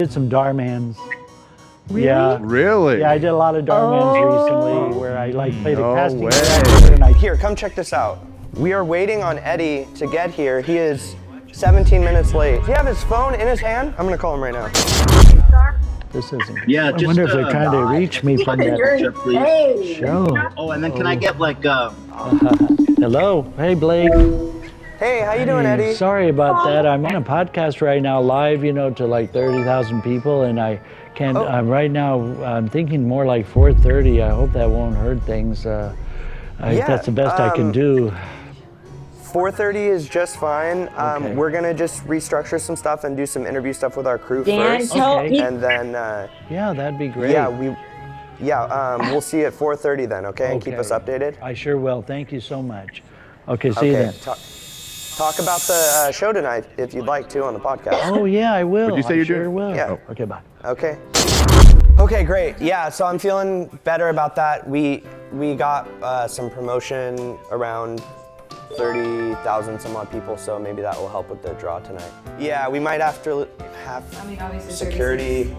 Did some Darmans. Really? Yeah. Really? Yeah, I did a lot of Darmans recently where I played a casting way. and Here, come check this out. We are waiting on Eddie to get here. He is 17 minutes late. Does he have his phone in his hand? I'm gonna call him right now. This isn't. Yeah, I wonder if they're trying to reach me from that please. show. Oh, and then can I get like Hello. Hey, Blake. Hey, how you doing, Eddie? Sorry about that. I'm on a podcast right now, live, to like 30,000 people, and I can't. Right now, I'm thinking more like 4:30. I hope that won't hurt things. That's the best I can do. 4:30 is just fine. Okay. We're gonna just restructure some stuff and do some interview stuff with our crew first, Okay. and then Yeah, that'd be great. we'll see you at 4:30 then, okay? And keep us updated. I sure will. Thank you so much. Okay, see you then. Talk about the show tonight if you'd like to on the podcast. Oh yeah, I will. What'd you say you're sure doing? will. Yeah. Oh, okay, bye. Okay. Okay, great. Yeah, so I'm feeling better about that. We got some promotion around 30,000 some odd people, so maybe that will help with the draw tonight. Yeah, we might have to have security.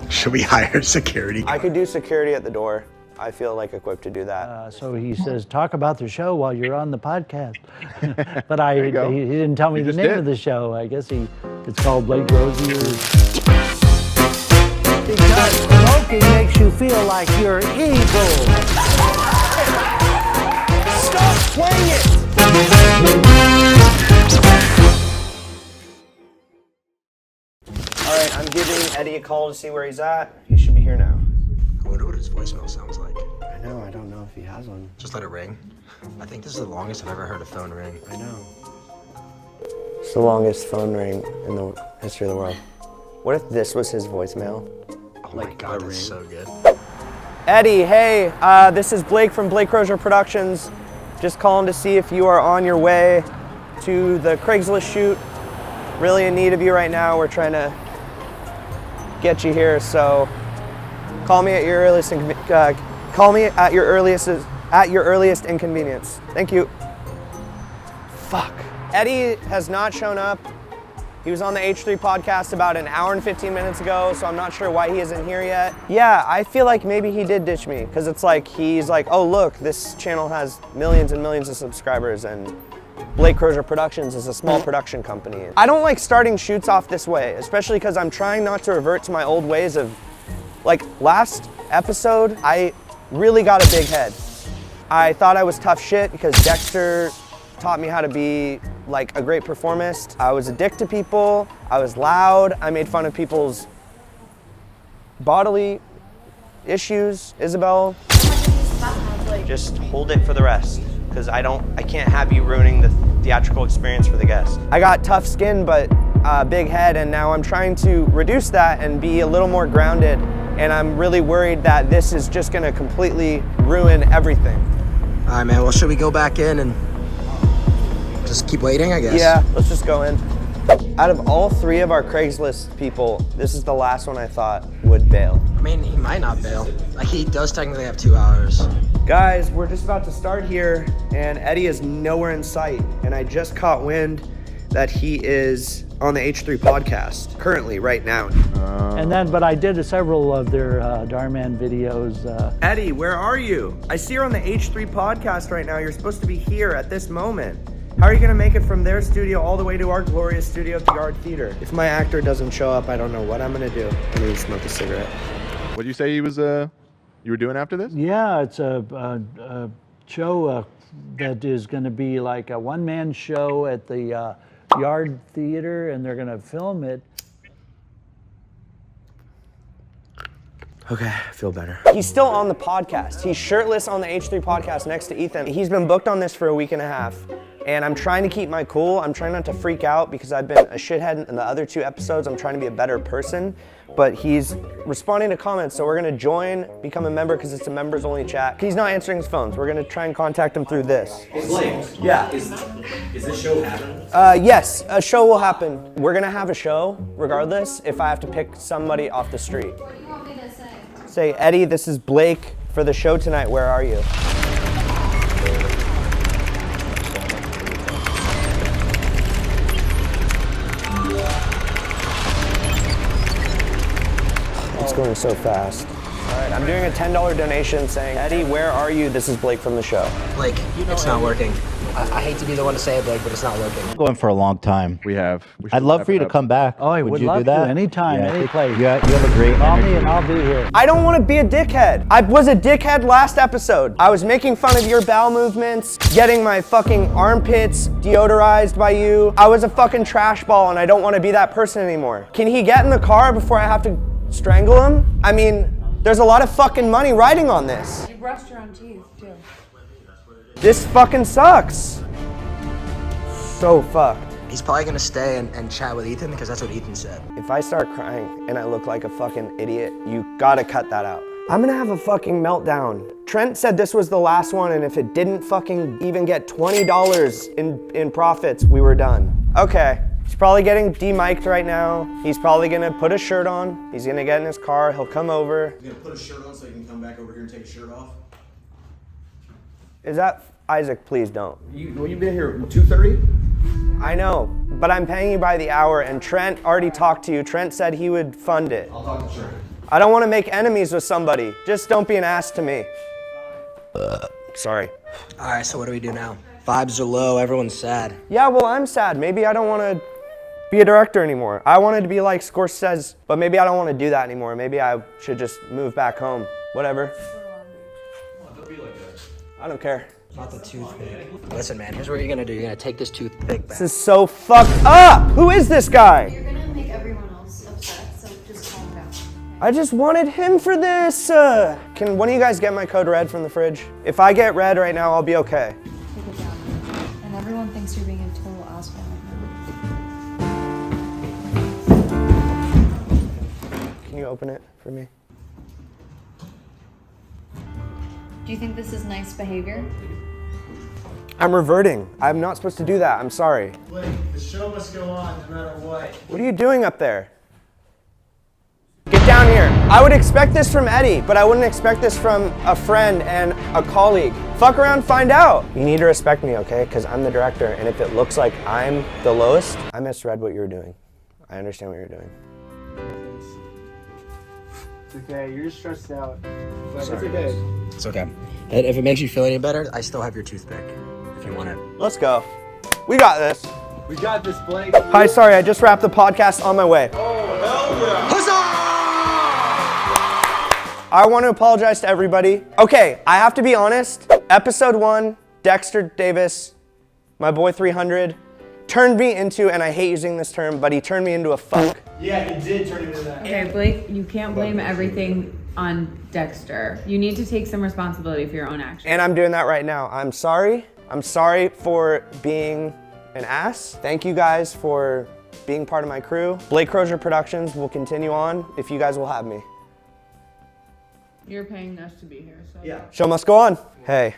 Should we hire security? I could do security at the door. I feel like equipped to do that. So he says, talk about the show while you're on the podcast. But he didn't tell me the name of the show. I guess it's called Blake Rosier. Because smoking makes you feel like you're evil. Stop playing it! All right, I'm giving Eddie a call to see where he's at. He should be here now. I wonder what his voicemail sounds like. I know, I don't know if he has one. Just let it ring. I think this is the longest I've ever heard a phone ring. I know. It's the longest phone ring in the history of the world. What if this was his voicemail? Oh my God, that's so good. Eddie, hey, this is Blake from Blake Rosier Productions. Just calling to see if you are on your way to the Craigslist shoot. Really in need of you right now. We're trying to get you here, so call me at your earliest inconvenience. Thank you. Fuck. Eddie has not shown up. He was on the H3 podcast about an hour and 15 minutes ago, so I'm not sure why he isn't here yet. Yeah, I feel like maybe he did ditch me, because it's like he's like, oh look, this channel has millions and millions of subscribers, and Blake Rosier Productions is a small production company. I don't like starting shoots off this way, especially because I'm trying not to revert to my old ways of, like last episode, I really got a big head. I thought I was tough shit because Dexter taught me how to be like a great performist. I was a dick to people, I was loud, I made fun of people's bodily issues. Isabel, just hold it for the rest, because I can't have you ruining the theatrical experience for the guest. I got tough skin but big head, and now I'm trying to reduce that and be a little more grounded, and I'm really worried that this is just gonna completely ruin everything. All right, man, well, should we go back in and just keep waiting, I guess? Yeah, let's just go in. Out of all three of our Craigslist people, this is the last one I thought would bail. I mean, he might not bail. Like, he does technically have 2 hours. Guys, we're just about to start here, and Eddie is nowhere in sight, and I just caught wind that he is on the H3 podcast, currently, right now. But I did several of their Darman videos. Eddie, where are you? I see you're on the H3 podcast right now. You're supposed to be here at this moment. How are you gonna make it from their studio all the way to our glorious studio at the Yard Theater? If my actor doesn't show up, I don't know what I'm gonna do. I'm gonna smoke a cigarette. What did you say you were doing after this? Yeah, it's a show that is going to be like a one-man show at the Yard Theater, and they're going to film it. Okay, I feel better. He's still on the podcast. He's shirtless on the H3 podcast next to Ethan. He's been booked on this for a week and a half, and I'm trying to keep my cool. I'm trying not to freak out because I've been a shithead in the other 2 episodes. I'm trying to be a better person, but he's responding to comments, so we're gonna join, become a member, because it's a members only chat. He's not answering his phone, so we're gonna try and contact him through this. Blake, yeah. Is this show happening? Yes, a show will happen. We're gonna have a show regardless if I have to pick somebody off the street. What do you want me to say? Say, Eddie, this is Blake for the show tonight. Where are you? going so fast. All right, I'm doing a $10 donation saying, Eddie, where are you? This is Blake from the show. Blake, it's not working. I hate to be the one to say it, Blake, but it's not working. Going for a long time. We I'd should love wrap for you it to up. come back. Oh, I would you love do that? to. Anytime, any place. You have a great Call me energy. and I'll be here. I don't want to be a dickhead. I was a dickhead last episode. I was making fun of your bowel movements, getting my fucking armpits deodorized by you. I was a fucking trash ball and I don't want to be that person anymore. Can he get in the car before I have to strangle him? I mean, there's a lot of fucking money riding on this. You brushed your own teeth, too. This fucking sucks. So fucked. He's probably gonna stay and chat with Ethan because that's what Ethan said. If I start crying and I look like a fucking idiot, you gotta cut that out. I'm gonna have a fucking meltdown. Trent said this was the last one, and if it didn't fucking even get $20 in profits, we were done. Okay, he's probably getting de-mic'd right now. He's probably gonna put a shirt on. He's gonna get in his car, he'll come over. You're gonna put a shirt on so you can come back over here and take a shirt off? Is that, Isaac, please don't. You've been here 2:30? I know, but I'm paying you by the hour, and Trent already talked to you. Trent said he would fund it. I'll talk to Trent. I don't want to make enemies with somebody. Just don't be an ass to me. Sorry. All right, so what do we do now? Vibes are low, everyone's sad. Yeah, well, I'm sad. Maybe I don't want to be a director anymore. I wanted to be like Scorsese, but maybe I don't want to do that anymore. Maybe I should just move back home. Whatever. I don't care. Not the toothpick. Listen, man, here's what you're gonna do. You're gonna take this toothpick back. This is so fucked up. Who is this guy? You're gonna make everyone else upset, so just calm down. I just wanted him for this. Can one of you guys get my code red from the fridge? If I get red right now, I'll be okay. Take it down. And everyone thinks you're being a total asshole right now. Can you open it for me? Do you think this is nice behavior? I'm reverting. I'm not supposed to do that. I'm sorry. Blake, the show must go on no matter what. What are you doing up there? Get down here. I would expect this from Eddie, but I wouldn't expect this from a friend and a colleague. Fuck around, find out. You need to respect me, okay? Because I'm the director, and if it looks like I'm the lowest, I misread what you were doing. I understand what you're doing. It's okay, you're stressed out. But Sorry, it's okay. It's okay. And if it makes you feel any better, I still have your toothpick if you want it. Let's go. We got this. We got this, Blake. Hi, sorry, I just wrapped the podcast on my way. I want to apologize to everybody. Okay, I have to be honest. Episode 1, Dexter Davis, my boy 300, turned me into, and I hate using this term, but he turned me into a fuck. Yeah, he did turn into that. Okay, Blake, you can't blame everything on Dexter. You need to take some responsibility for your own actions. And I'm doing that right now. I'm sorry. I'm sorry for being an ass. Thank you guys for being part of my crew. Blake Rosier Productions will continue on if you guys will have me. You're paying us to be here, so. Yeah. Show must go on. Hey,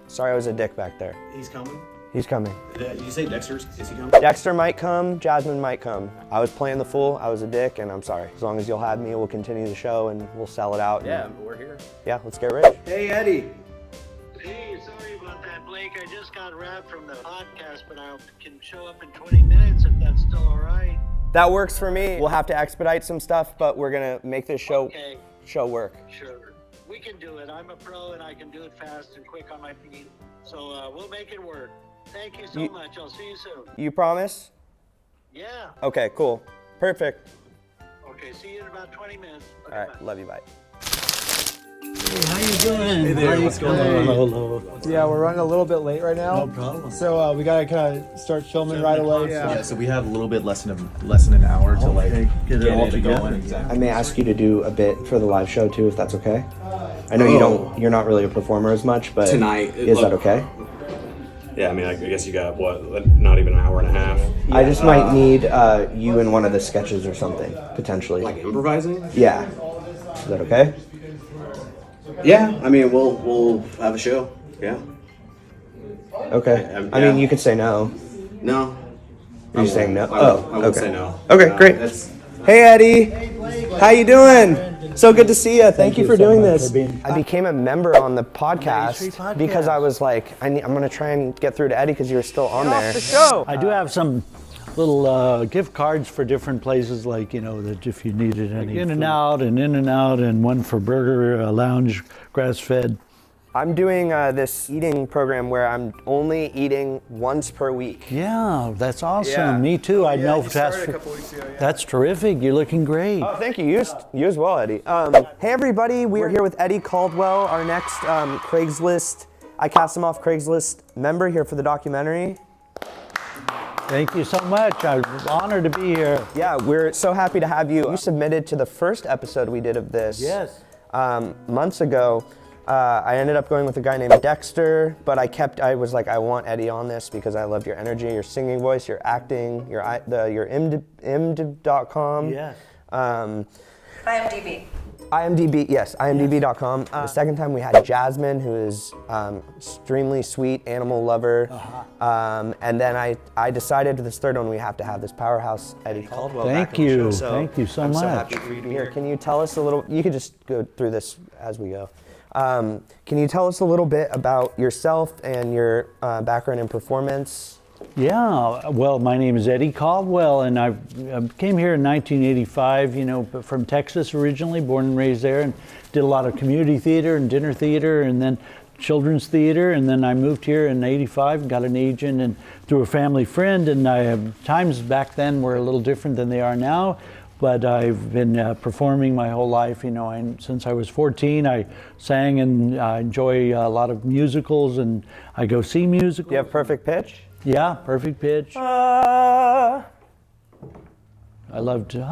sorry I was a dick back there. He's coming? He's coming. You say Dexter's? Is he coming? Dexter might come, Jasmine might come. I was playing the fool, I was a dick, and I'm sorry. As long as you'll have me, we'll continue the show and we'll sell it out. Yeah, we're here. Yeah, let's get rich. Hey, Eddie. Hey, sorry about that, Blake. I just got wrapped from the podcast, but I can show up in 20 minutes if that's still all right. That works for me. We'll have to expedite some stuff, but we're gonna make this show work. Sure. We can do it. I'm a pro and I can do it fast and quick on my feet. So we'll make it work. Thank you so much. I'll see you soon. You promise? Yeah. Okay, cool. Perfect. Okay, see you in about 20 minutes. Okay, All right, love you, bye. How you doing? Hey there, what's going on? Hello. Yeah, we're running a little bit late right now. No problem. So we gotta kind of start filming right away. Yeah, so we have a little bit less than an hour to like get it all together. Exactly. I may ask you to do a bit for the live show too, if that's okay. I know you're not really a performer as much, but Tonight, is that okay? Yeah, I mean, I guess you got, not even an hour and a half? I just might need you in one of the sketches or something, potentially. Like improvising? Yeah. Is that okay? Yeah, I mean, we'll have a show, yeah. Okay. I mean, you could say no. No. Are you saying no? I won't okay. say no. Okay, great. Hey, Eddie. How you doing? So good to see you. Thank you for doing this. I became a member on the podcast because I was like, I'm going to try and get through to Eddie because you were still on there. The show. I do have some little gift cards for different places, like, you know, that if you needed any. In and out, and one for Burger Lounge, grass-fed. I'm doing this eating program where I'm only eating once per week. Yeah, that's awesome. Yeah. Me too. I know you started a couple weeks ago, yeah. That's terrific. You're looking great. Oh, thank you. You as well, Eddie. Hey, everybody. We're here with Eddie Caldwell, our next Craigslist. I cast him off Craigslist member here for the documentary. Thank you so much. I'm honored to be here. Yeah, we're so happy to have you. You submitted to the first episode we did of this. Yes. Months ago. I ended up going with a guy named Dexter, but I was like, I want Eddie on this because I loved your energy, your singing voice, your acting, your imdb.com. Yes. IMDb. IMDb, yes, imdb.com. The second time we had Jasmine, who is extremely sweet animal lover. And then I decided to this third one we have to have this powerhouse Eddie Caldwell back Thank on the you. show. So Thank you so I'm much. so happy for you to be here. Can you tell us a little, you could just go through this as we go. Can you tell us a little bit about yourself and your background in performance? Yeah, well, my name is Eddie Caldwell, and I came here in 1985, you know, from Texas originally, born and raised there, and did a lot of community theater and dinner theater, and then children's theater, and then I moved here in 85, got an agent, and through a family friend, and times back then were a little different than they are now. But I've been performing my whole life, you know, and since I was 14, I sang and enjoy a lot of musicals, and I go see musicals. Do you have perfect pitch? Yeah, perfect pitch. I love to.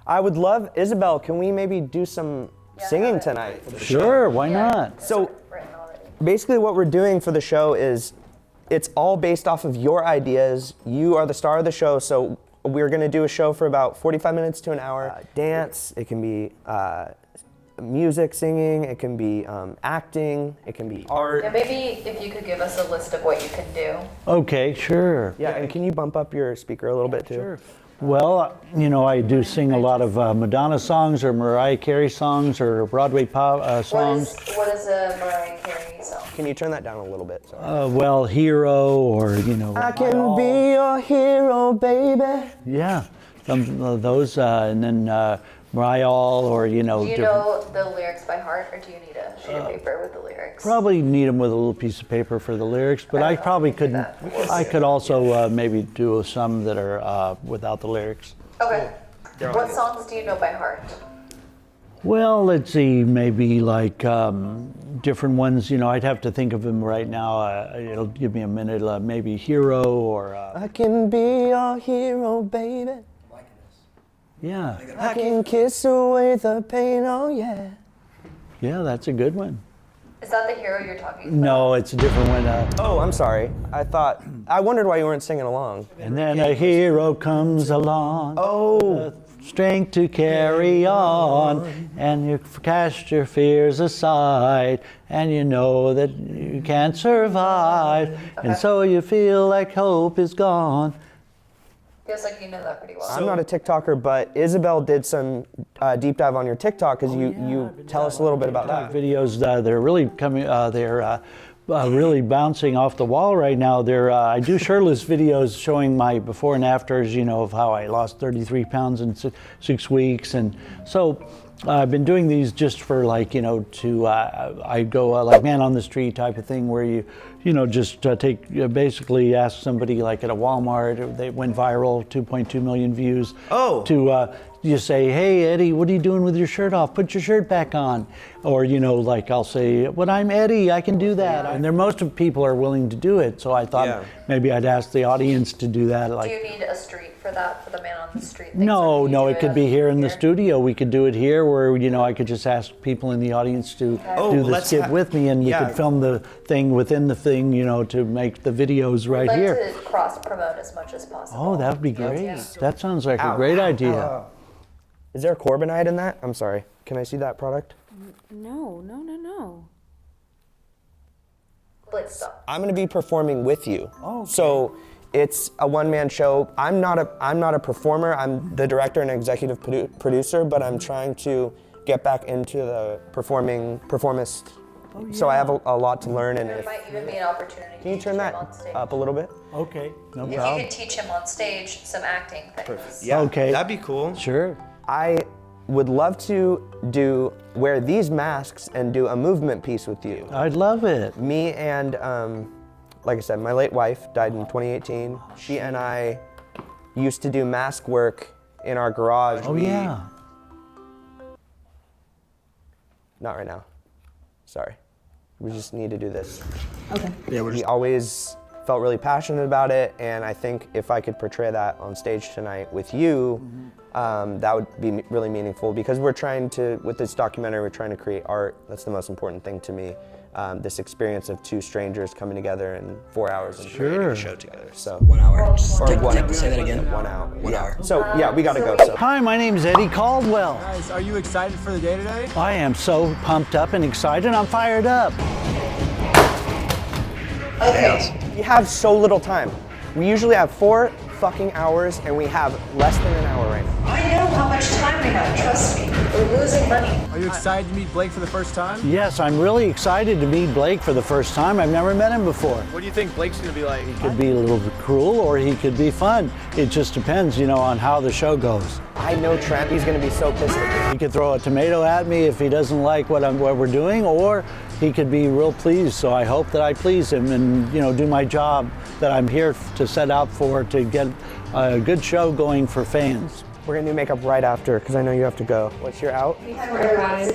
I would love, Isabel, can we maybe do some singing tonight? For the Sure, why not? So basically what we're doing for the show is it's all based off of your ideas. You are the star of the show, so we're gonna do a show for about 45 minutes to an hour. Dance, it can be music, singing, it can be acting, it can be art. Yeah, maybe if you could give us a list of what you can do. Okay, sure. Yeah, and can you bump up your speaker a little bit too? Sure. Well, you know, I do sing a lot of Madonna songs or Mariah Carey songs or Broadway pop songs. What is a Mariah Carey song? Can you turn that down a little bit? Sorry. Well, Hero, or, you know. I can be your hero, baby. Yeah, some of those, and then Mariah, or, you know. Do you know the lyrics by heart, or do you need a sheet of paper with the lyrics? Probably need them with a little piece of paper for the lyrics, but I probably couldn't. I could also maybe do some that are without the lyrics. Okay. What songs do you know by heart? Well, let's see, maybe like different ones. You know, I'd have to think of them right now. It'll give me a minute. Maybe Hero, or. I can be your hero, baby. Yeah. I can kiss away the pain, oh yeah. Yeah, that's a good one. Is that the hero you're talking about? No, it's a different one. Oh, I'm sorry. I wondered why you weren't singing along. And then a hero comes along. Oh. Strength to carry on, and you cast your fears aside, and you know that you can't survive, and so you feel like hope is gone. Feels like you know that pretty well. I'm not a TikToker, but Isabel did some deep dive on your TikTok. Because you tell us a little bit about that. Videos, they're really coming. They're really bouncing off the wall right now. I do shirtless videos showing my before and afters. You know, of how I lost 33 pounds in 6 weeks, and so. I've been doing these just for, like, you know, to I go like man on the street type of thing, where you know, just basically ask somebody, like at a Walmart, they went viral, 2.2 million views. Oh. To you say, hey Eddie, what are you doing with your shirt off? Put your shirt back on. Or, you know, like I'll say, well, I'm Eddie, I can do that. And most of people are willing to do it, so I thought maybe I'd ask the audience to do that. Like, do you need a street for that, for the man on the street? No, it could be here in the studio. We could do it here, where, you know, I could just ask people in the audience to do the skit with me, and we could film the thing within the thing, you know, to make the videos right here. I'd like to cross promote as much as possible. Oh, that would be great. That sounds like a great idea. Is there Corbinite in that? I'm sorry. Can I see that product? No. Blake, stop. I'm going to be performing with you. Oh. Okay. So it's a one-man show. I'm not a performer. I'm the director and executive producer, but I'm trying to get back into the performance So I have a lot to learn. And There if, might even be an opportunity. can you turn that up a little bit? Okay, no If you problem. could teach him on stage some acting things. Yeah, Okay. that'd be cool. Sure. I would love to wear these masks and do a movement piece with you. I'd love it. Me and, like I said, my late wife died in 2018. She and I used to do mask work in our garage. Oh, yeah. Not right now. Sorry. We just need to do this. Okay. Yeah, He always felt really passionate about it, and I think if I could portray that on stage tonight with you, that would be really meaningful, because we're trying to, with this documentary, we're trying to create art. That's the most important thing to me. This experience of two strangers coming together in 4 hours and creating a show together. So 1 hour. or Say that again. 1 hour. 1 hour. So yeah, we gotta go. So. Hi, my name's Eddie Caldwell. Guys, are you excited for the day today? I am so pumped up and excited. I'm fired up. Okay. We have so little time. We usually have 4 fucking hours, and we have less than an hour right now. I know how much time we have, trust me. We're losing money. Are you excited to meet Blake for the first time? Yes, I'm really excited to meet Blake for the first time. I've never met him before. What do you think Blake's gonna be like? He could be a little bit cruel or he could be fun. It just depends, on how the show goes. I know Trent, he's gonna be so pissed at me. He could throw a tomato at me if he doesn't like what we're doing, or he could be real pleased. So I hope that I please him and do my job that I'm here to set out for, to get a good show going for fans. We're gonna do makeup right after, because I know you have to go. What's your out?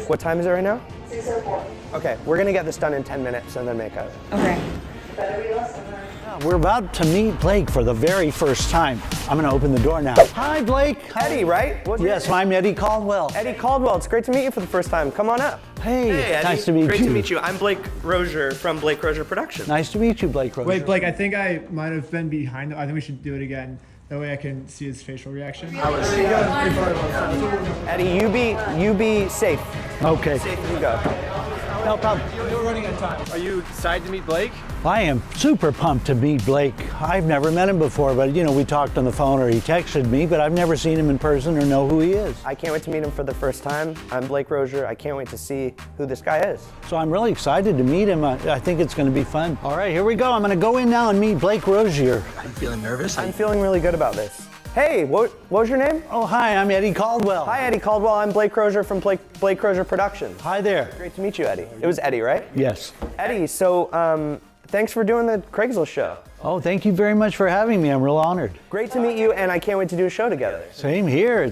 What time is it right now? 6:04. Okay, we're gonna get this done in 10 minutes and then makeup. Okay. Better be less than that. We're about to meet Blake for the very first time. I'm gonna open the door now. Hi, Blake. Eddie, right? What's your Yes, name? I'm Eddie Caldwell. Eddie Caldwell, it's great to meet you for the first time. Come on up. Hey, Eddie. nice to meet Great you. to meet you. I'm Blake Rosier from Blake Rosier Productions. Nice to meet you, Blake Rosier. Wait, Blake, I think I might have been behind. I think we should do it again. That way I can see his facial reaction. Eddie, you be safe. Okay, Safe as you go. no problem. We're running out of time. Are you excited to meet Blake? I am super pumped to meet Blake. I've never met him before, but we talked on the phone or he texted me, but I've never seen him in person or know who he is. I can't wait to meet him for the first time. I'm Blake Rosier. I can't wait to see who this guy is. So I'm really excited to meet him. I think it's going to be fun. All right, here we go. I'm going to go in now and meet Blake Rosier. I'm feeling nervous. I'm feeling really good about this. Hey, what was your name? Oh, hi, I'm Eddie Caldwell. Hi, Eddie Caldwell. I'm Blake Rosier from Blake Rosier Productions. Hi there. Great to meet you, Eddie. It was Eddie, right? Yes. Eddie, so thanks for doing the Craigslist show. Oh, thank you very much for having me. I'm real honored. Great to meet you, and I can't wait to do a show together. Same here.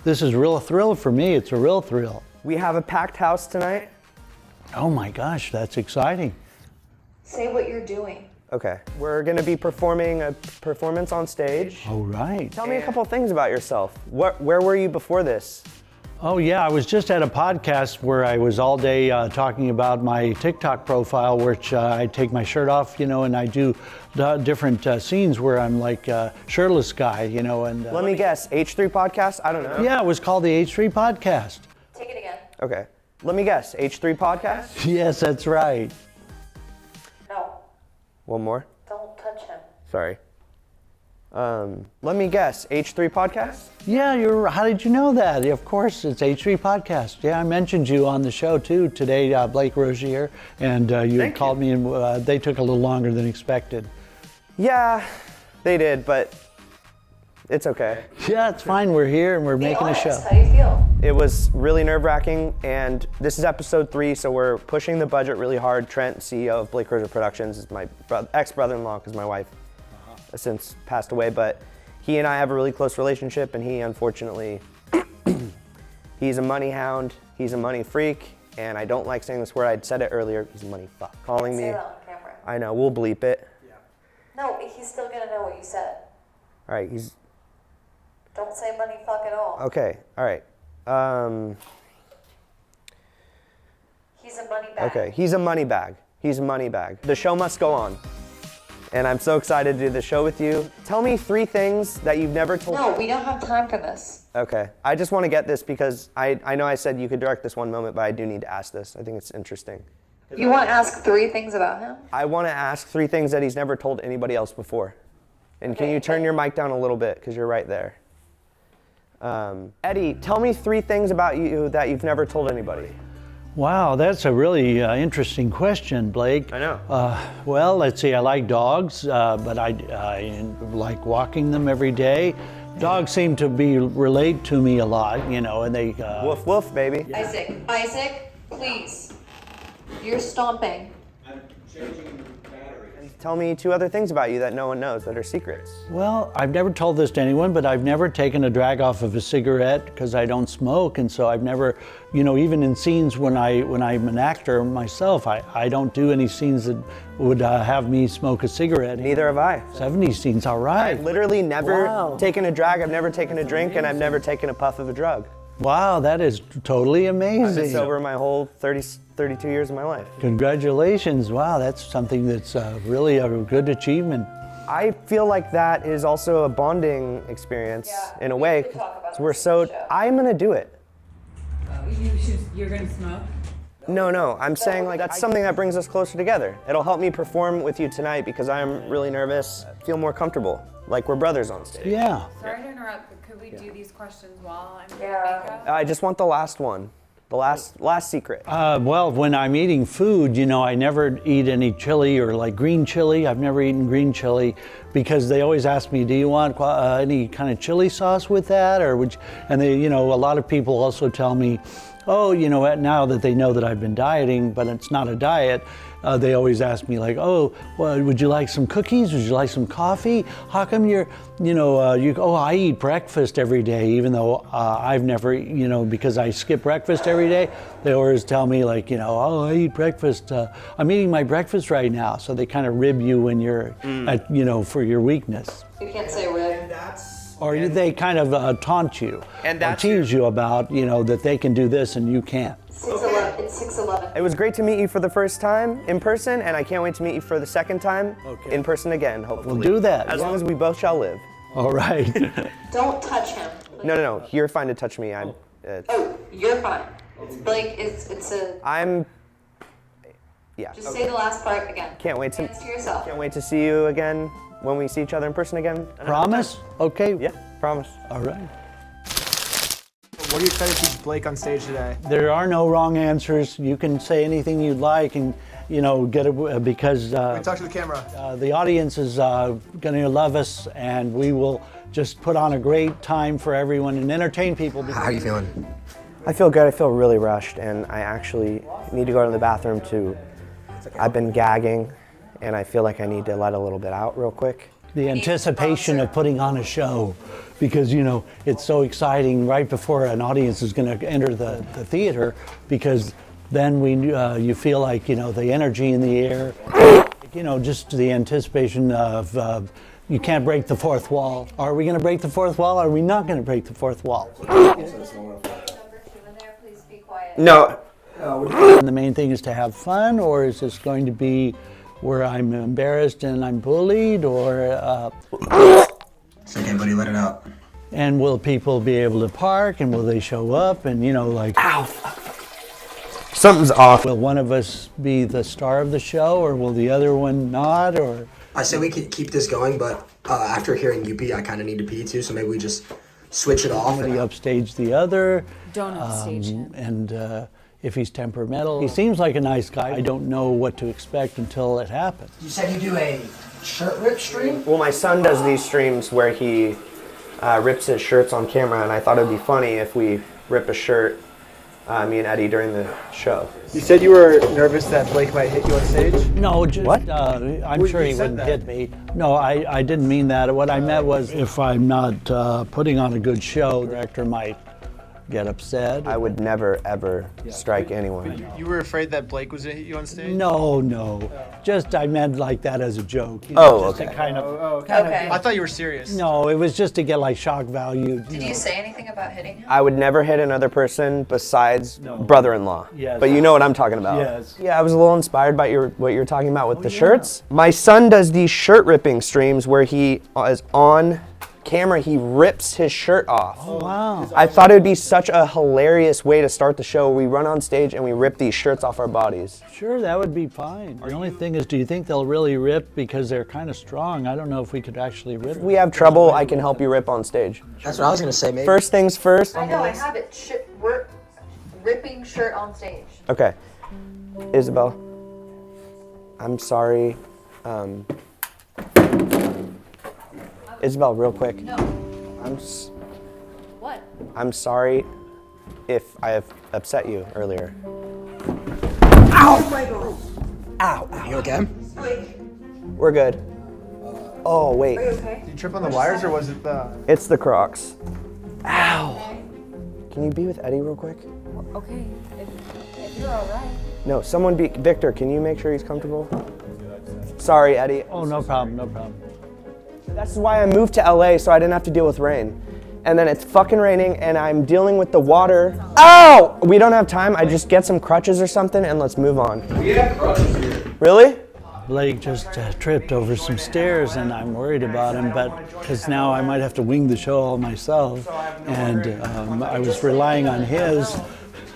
This is a real thrill for me. It's a real thrill. We have a packed house tonight. Oh my gosh, that's exciting. Say what you're doing. Okay, we're gonna be performing a performance on stage. All right. Tell me a couple things about yourself. Where were you before this? Oh yeah, I was just at a podcast where I was all day talking about my TikTok profile, which I take my shirt off, and I do different scenes where I'm like a shirtless guy, and. Let me guess, H3 Podcast? I don't know. Yeah, it was called the H3 Podcast. Take it again. Okay, let me guess, H3 Podcast? Yes, that's right. No, One more? don't touch him. Sorry. Let me guess, H3 Podcast? Yeah, how did you know that? Of course, it's H3 Podcast. Yeah, I mentioned you on the show too today, Blake Rosier, and you had called me and they took a little longer than expected. Yeah, they did, but it's okay. Yeah, it's fine. We're here and we're making a show. How do you feel? It was really nerve-wracking, and this is episode 3, so we're pushing the budget really hard. Trent, CEO of Blake Rosier Productions, is my ex-brother-in-law, because my wife has since passed away, but he and I have a really close relationship, and he, unfortunately, he's a money hound, he's a money freak, and I don't like saying this word. I said it earlier. He's a money fuck. Calling me. Say that on camera. I know. We'll bleep it. No, he's still gonna know what you said. All right. Don't say money fuck at all. Okay. All right. He's a money bag. Okay. He's a money bag. He's a money bag. The show must go on, and I'm so excited to do the show with you. Tell me 3 things that you've never told. No, we don't have time for this. Okay. I just want to get this because I know I said you could direct this one moment, but I do need to ask this. I think it's interesting. You want to ask 3 things about him? I want to ask 3 things that he's never told anybody else before. And can you turn your mic down a little bit, because you're right there. Eddie, tell me 3 things about you that you've never told anybody. Wow, that's a really interesting question, Blake. I know. Well, let's see, I like dogs, but I like walking them every day. Dogs seem to relate to me a lot, you know, and they... Woof woof, baby. Isaac, please. You're stomping. Tell me 2 other things about you that no one knows that are secrets. Well, I've never told this to anyone, but I've never taken a drag off of a cigarette because I don't smoke, and so I've never, you know, even in scenes when I'm an actor myself, I don't do any scenes that would have me smoke a cigarette. Neither have I. 70 scenes, all right. I've literally never taken a drag, I've never taken a drink, and I've never taken a puff of a drug. Wow, that is totally amazing. I've been sober my whole 32 years of my life. Congratulations. Wow, that's something that's really a good achievement. I feel like that is also a bonding experience in a way. I'm gonna do it. You're gonna smoke? No, I'm saying like that's something that brings us closer together. It'll help me perform with you tonight because I'm really nervous, feel more comfortable, like we're brothers on stage. Yeah. Sorry to interrupt, but could we do these questions while I'm doing makeup? I just want the last one. The last secret. Well, when I'm eating food, you know, I never eat any chili or like green chili. I've never eaten green chili because they always ask me, do you want any kind of chili sauce with that? Or would you? And they, you know, a lot of people also tell me, oh, you know, now that they know that I've been dieting, but it's not a diet, they always ask me like, oh, well, would you like some cookies? Would you like some coffee? How come you're, you know, I eat breakfast every day, even though I've never, you know, because I skip breakfast every day, they always tell me like, you know, oh, I eat breakfast. I'm eating my breakfast right now. So they kind of rib you when you're, at, you know, for your weakness. You can't say rib. Or they kind of taunt you or tease you about, you know, that they can do this and you can't. 6'11", it's 6'11". It was great to meet you for the first time in person, and I can't wait to meet you for the second time in person again, hopefully. We'll do that. As long as we both shall live. All right. Don't touch him. No, you're fine to touch me. You're fine. Blake, yeah. Just say the last part again. Can't wait to. Hands to yourself. Can't wait to see you again when we see each other in person again. Promise? Okay. Yeah, promise. All right. What are you excited to teach Blake on stage today? There are no wrong answers. You can say anything you'd like and, you know, get it because Talk to the camera. The audience is going to love us and we will just put on a great time for everyone and entertain people. How are you feeling? I feel good. I feel really rushed, and I actually need to go to the bathroom too. I've been gagging, and I feel like I need to let a little bit out real quick. The anticipation of putting on a show, because you know it's so exciting right before an audience is going to enter the theater, because then you feel like, you know, the energy in the air, you know, just the anticipation of you can't break the fourth wall. Are we going to break the fourth wall? Or are we not going to break the fourth wall? No. And the main thing is to have fun, or is this going to be where I'm embarrassed and I'm bullied, or? It's okay, buddy, let it out. And will people be able to park, and will they show up, and you know, like. Ow! Something's off. Will one of us be the star of the show, or will the other one not, or? I say we could keep this going, but after hearing you pee, I kind of need to pee too, so maybe we just switch it off. Somebody upstage the other. Don't upstage him. And if he's temperamental. He seems like a nice guy. I don't know what to expect until it happens. You said you do a shirt rip stream? Well, my son does these streams where he rips his shirts on camera, and I thought it'd be funny if we rip a shirt, me and Eddie, during the show. You said you were nervous that Blake might hit you on stage? No, just, What? I'm sure he wouldn't hit me. No, I didn't mean that. What I meant was if I'm not putting on a good show, the director might get upset. I would never, ever strike anyone. You were afraid that Blake was going to hit you on stage? No. Just I meant like that as a joke. You Oh, know, just okay. to kind of, Okay. I thought you were serious. No, it was just to get like shock value. Did you say anything about hitting him? I would never hit another person besides brother-in-law. Yes. But you know what I'm talking about. Yes. Yeah, I was a little inspired by what you're talking about with the shirts. My son does these shirt ripping streams where he is on camera, he rips his shirt off. Oh, wow. I thought it would be such a hilarious way to start the show. We run on stage and we rip these shirts off our bodies. Sure, that would be fine. The only thing is, do you think they'll really rip because they're kind of strong? I don't know if we could actually rip. If we have trouble, I can help you rip on stage. That's what I was going to say, maybe. First things first. I know, I have it. ripping shirt on stage. Okay. Isabel, I'm sorry. Isabel, real quick. No. What? I'm sorry if I have upset you earlier. Ow! Oh my God. Ow, ow. You okay? We're good. Oh, wait. Are you okay? Did you trip on the wires or was it the... It's the Crocs. Ow. Can you be with Eddie real quick? Okay. If you're all right. No, someone be... Victor, can you make sure he's comfortable? Sorry, Eddie. Oh, no problem, no problem. That's why I moved to LA, so I didn't have to deal with rain. And then it's fucking raining, and I'm dealing with the water. Ow! We don't have time. I just get some crutches or something, and let's move on. We have crutches here. Really? Blake just tripped over some stairs, and I'm worried about him, but because now I might have to wing the show all myself, and I was relying on his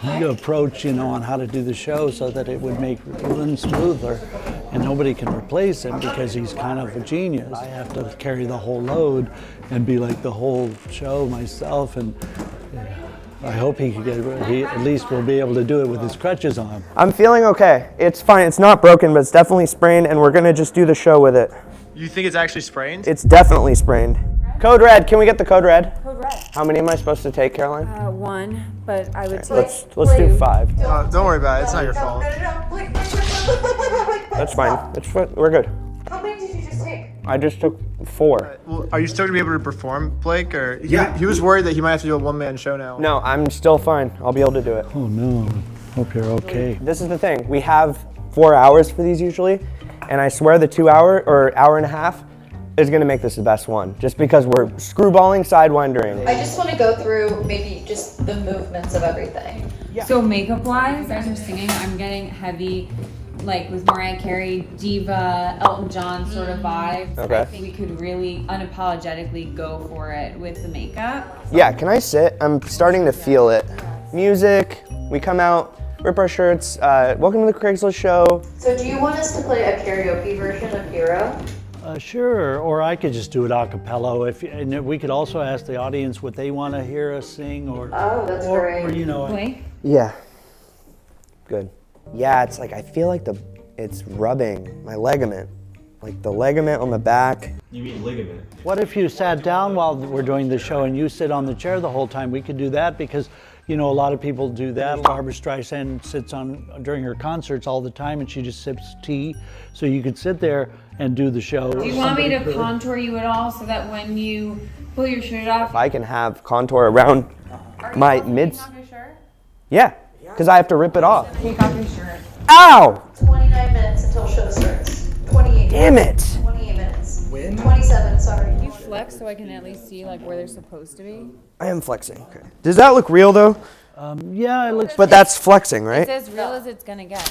approach, you know, on how to do the show so that it would make it run smoother, and nobody can replace him because he's kind of a genius. I have to carry the whole load and be like the whole show myself, and I hope he at least will be able to do it with his crutches on. I'm feeling okay. It's fine. It's not broken, but it's definitely sprained, and we're gonna just do the show with it. You think it's actually sprained? It's definitely sprained. Code red. Can we get the code red? Code red. How many am I supposed to take, Caroline? One, but I would Let's do 5. Don't worry about it. It's not your fault. That's fine. We're good. How many did you just take? I just took 4. Well, are you still gonna be able to perform, Blake? Or Yeah. He was worried that he might have to do a one-man show now. No, I'm still fine. I'll be able to do it. Oh no, hope you're okay. This is the thing. We have 4 hours for these usually, and I swear the 2 hour or hour and a half is gonna make this the best one, just because we're screwballing, sidewindering. I just want to go through maybe just the movements of everything. So makeup wise, as you're singing, I'm getting heavy, like with Mariah Carey, diva, Elton John sort of vibes. Okay. I think we could really unapologetically go for it with the makeup. Yeah, can I sit? I'm starting to feel it. Music, we come out, rip our shirts, welcome to the Craigslist show. So do you want us to play a karaoke version of Hero? Sure, or I could just do it a cappella. And we could also ask the audience what they want to hear us sing, or that's great. Or, you know, Blake? Yeah. Good. Yeah, it's like I feel like it's rubbing my ligament. Like the ligament on the back. You mean ligament? What if you sat down while we're doing the show and you sit on the chair the whole time? We could do that because, you know, a lot of people do that. Barbra Streisand sits during her concerts all the time, and she just sips tea. So you could sit there and do the show. Do you want me to contour you at all so that when you pull your shirt off? If I can have contour around my mid. Take off your shirt? Yeah, because I have to rip it off. Take off your shirt. Ow! 29 minutes until show starts. 28. Damn it! 28 minutes. 27, sorry. Can you flex so I can at least see like where they're supposed to be? I am flexing. Okay. Does that look real though? Yeah, it looks. But that's flexing, right? It's as real as it's gonna get.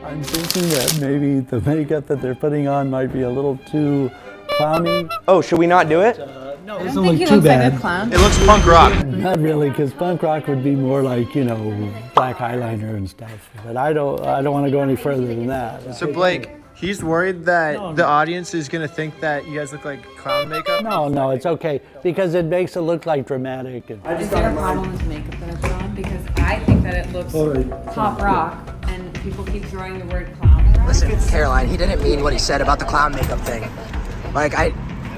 I'm thinking that maybe the makeup that they're putting on might be a little too clowny. Oh, should we not do it? No, I don't think he looks like a clown. It looks punk rock. Not really, because punk rock would be more like, you know, black eyeliner and stuff. But I don't want to go any further than that. So Blake, he's worried that the audience is gonna think that you guys look like clown makeup. No, it's okay because it makes it look like dramatic. And Is there a problem with the makeup that I put on? Because I think that it looks pop rock, and people keep throwing the word clown around. Listen, Caroline, he didn't mean what he said about the clown makeup thing. Like, It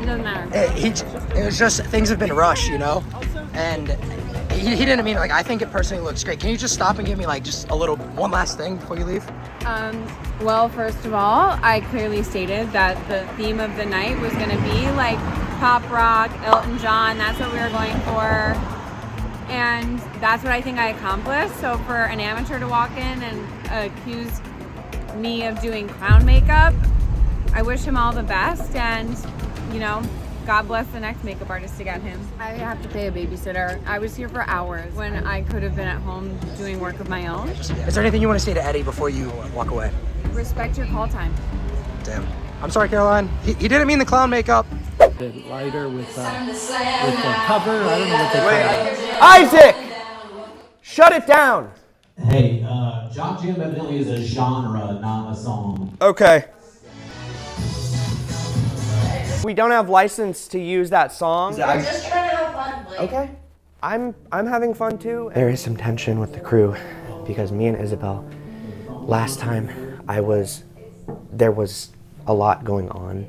doesn't matter. it was just, things have been rushed, you know? And he didn't mean, like, I think it personally looks great. Can you just stop and give me, like, just one last thing before you leave? Well, first of all, I clearly stated that the theme of the night was going to be like pop rock, Elton John. That's what we were going for. And that's what I think I accomplished. So for an amateur to walk in and accuse me of doing clown makeup, I wish him all the best. And, you know, God bless the next makeup artist to get him. I have to pay a babysitter. I was here for hours when I could have been at home doing work of my own. Is there anything you want to say to Eddie before you walk away? Respect your call time. Damn. I'm sorry, Caroline. He didn't mean the clown makeup. a bit lighter with the cover. I don't know what they call it. Isaac! Shut it down! Hey, Jock Jam evidently is a genre, not a song. Okay. We don't have license to use that song. We're just trying to have fun, Blake. Okay. I'm having fun too. There is some tension with the crew because me and Isabel, last time there was a lot going on,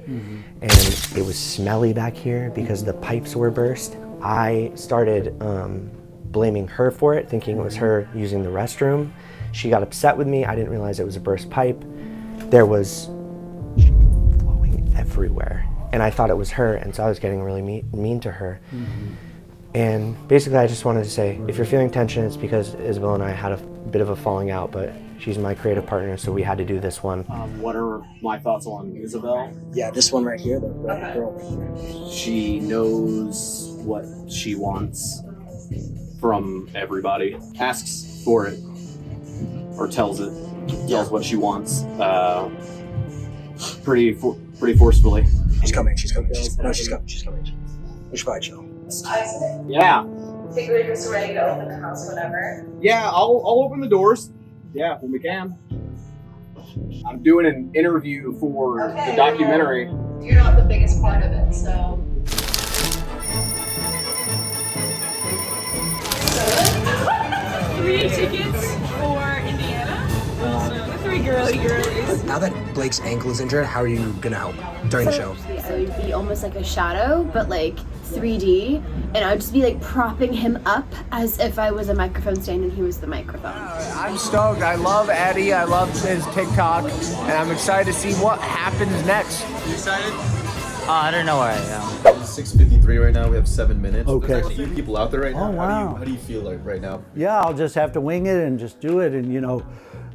and it was smelly back here because the pipes were burst. I started blaming her for it, thinking it was her using the restroom. She got upset with me. I didn't realize it was a burst pipe. There was flowing everywhere, and I thought it was her, and so I was getting really mean to her. And basically I just wanted to say, if you're feeling tension, it's because Isabel and I had a bit of a falling out, but she's my creative partner, so we had to do this one. What are my thoughts on Isabel? Yeah, this one right here, the girl right here. She knows what she wants from everybody. Asks for it, or tells what she wants. Pretty forcefully. She's coming. She's coming. She's coming. We should probably chill. Yeah. I think we're just ready to open the house whenever. Yeah, I'll open the doors. Yeah, when we can. I'm doing an interview for the documentary. You're not the biggest part of it, so. 3 tickets for Indiana. The 3 girlies. Now that Blake's ankle is injured, how are you gonna help during the show? I would be almost like a shadow, but like 3D, and I would just be like propping him up as if I was a microphone stand and he was the microphone. I'm stoked. I love Eddie. I love his TikTok, and I'm excited to see what happens next. You excited? I don't know where I am. It's 6:53 right now. We have 7 minutes. Okay. There's actually people out there right now. Oh, wow. How do you feel like right now? Yeah, I'll just have to wing it and just do it, and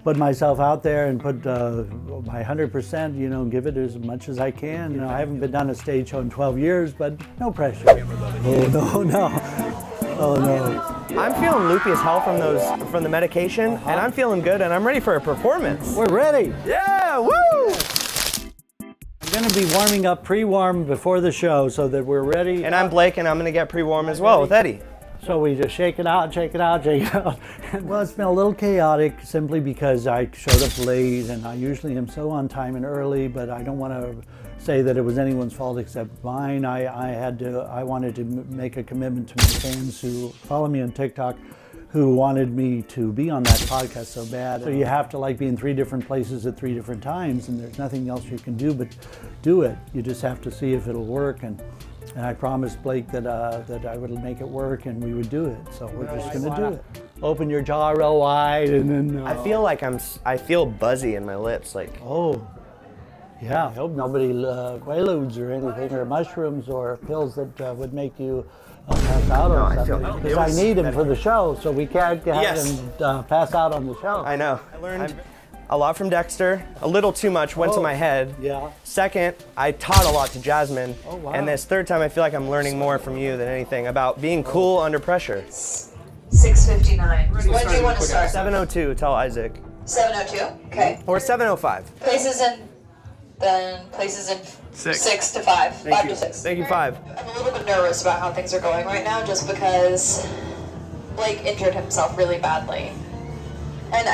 put myself out there and put my 100%, give it as much as I can. I haven't been on a stage show in 12 years, but no pressure. Oh, no. Oh, no. I'm feeling loopy as hell from the medication, and I'm feeling good, and I'm ready for a performance. We're ready. Yeah, woo! I'm going to be warming up pre-warm before the show so that we're ready. And I'm Blake, and I'm going to get pre-warm as well with Eddie. So we just shake it out, shake it out, shake it out. Well, it's been a little chaotic simply because I showed up late, and I usually am so on time and early, but I don't want to say that it was anyone's fault except mine. I wanted to make a commitment to my fans who follow me on TikTok, who wanted me to be on that podcast so bad. So you have to be in 3 different places at 3 different times, and there's nothing else you can do but do it. You just have to see if it'll work, and I promised Blake that I would make it work and we would do it. So we're just gonna do it. Open your jaw real wide, and then. I feel like I feel buzzy in my lips, like. Oh. Yeah, I hope nobody quaaludes or anything, or mushrooms or pills that would make you pass out or something. Because I need them for the show, so we can't have them pass out on the show. I know. I learned a lot from Dexter. A little too much went to my head. Yeah. Second, I taught a lot to Jasmine. Oh, wow. And this third time, I feel like I'm learning more from you than anything about being cool under pressure. 6:59. When do you want to start? 7:02, tell Isaac. 7:02? Okay. Or 7:05. Places in 6 to 5. 5 to 6. Thank you, 5. I'm a little bit nervous about how things are going right now just because Blake injured himself really badly. And